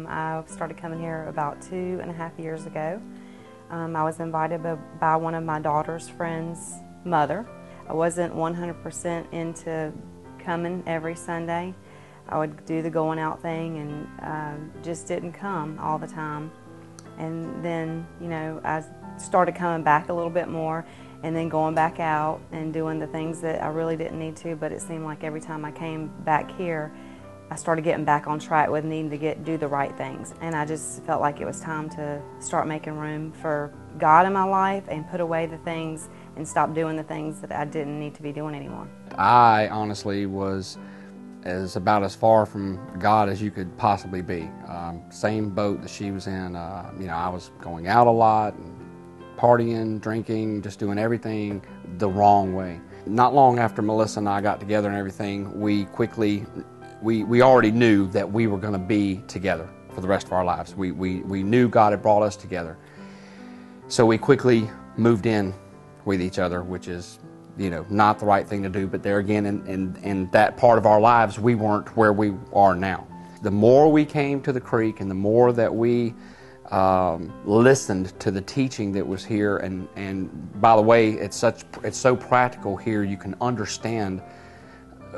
I started coming here about 2.5 years ago. I was invited by one of my daughter's friend's mother. I wasn't 100% into coming every Sunday. I would do the going out thing and just didn't come all the time. And then, I started coming back a little bit more and then going back out and doing the things that I really didn't need to, but it seemed like every time I came back here, I started getting back on track with needing to do the right things. And I just felt like it was time to start making room for God in my life and put away the things and stop doing the things that I didn't need to be doing anymore. I honestly was about as far from God as you could possibly be. Same boat that she was in. I was going out a lot, and partying, drinking, just doing everything the wrong way. Not long after Melissa and I got together and everything, we already knew that we were going to be together for the rest of our lives. We knew God had brought us together. So we quickly moved in with each other, which is, not the right thing to do. But there again, in that part of our lives, we weren't where we are now. The more we came to the creek and the more that we listened to the teaching that was here, and by the way, it's so practical here. You can understand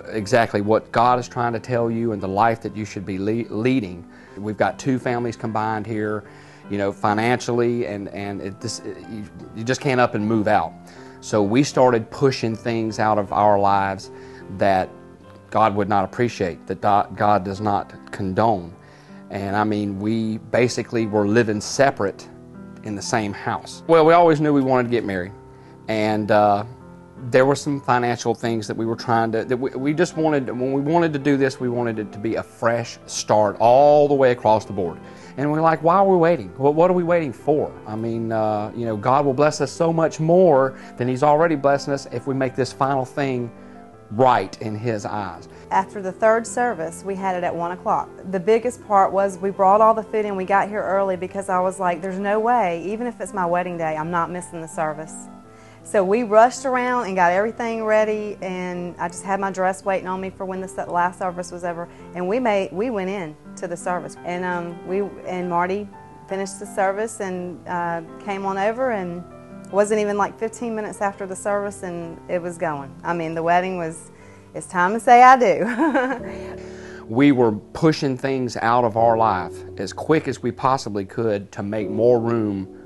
exactly what God is trying to tell you and the life that you should be leading. We've got 2 families combined here, financially, and you just can't up and move out. So we started pushing things out of our lives that God would not appreciate, that God does not condone. And we basically were living separate in the same house. Well, we always knew we wanted to get married, and there were some financial things that we were trying to, we just wanted, when we wanted to do this, we wanted it to be a fresh start all the way across the board. And we're like, why are we waiting? Well, what are we waiting for? God will bless us so much more than He's already blessing us if we make this final thing right in His eyes. After the 3rd service, we had it at 1 o'clock. The biggest part was we brought all the food in. We got here early because I was like, there's no way, even if it's my wedding day, I'm not missing the service. So we rushed around and got everything ready, and I just had my dress waiting on me for when the last service was over. And we went in to the service, and Marty finished the service and came on over, and wasn't even like 15 minutes after the service, and it was going. The wedding was, it's time to say I do. We were pushing things out of our life as quick as we possibly could to make more room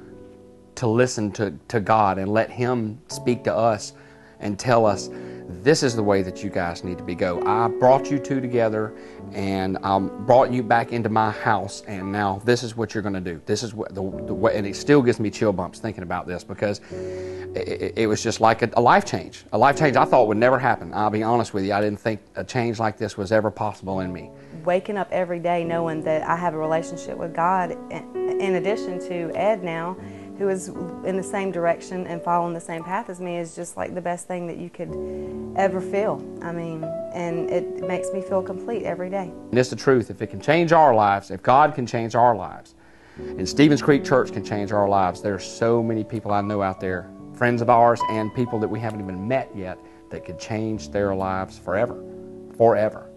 to listen to God and let Him speak to us and tell us, this is the way that you guys need to go. I brought you 2 together, and I brought you back into my house, and now this is what you're going to do. This is what the way, and it still gives me chill bumps thinking about this, because it was just like a life change. A life change I thought would never happen. I'll be honest with you, I didn't think a change like this was ever possible in me. Waking up every day knowing that I have a relationship with God, in addition to Ed now, who is in the same direction and following the same path as me, is just like the best thing that you could ever feel. And it makes me feel complete every day. And it's the truth. If it can change our lives, if God can change our lives, and Stevens Creek Church can change our lives, there's so many people I know out there, friends of ours and people that we haven't even met yet, that could change their lives forever. Forever.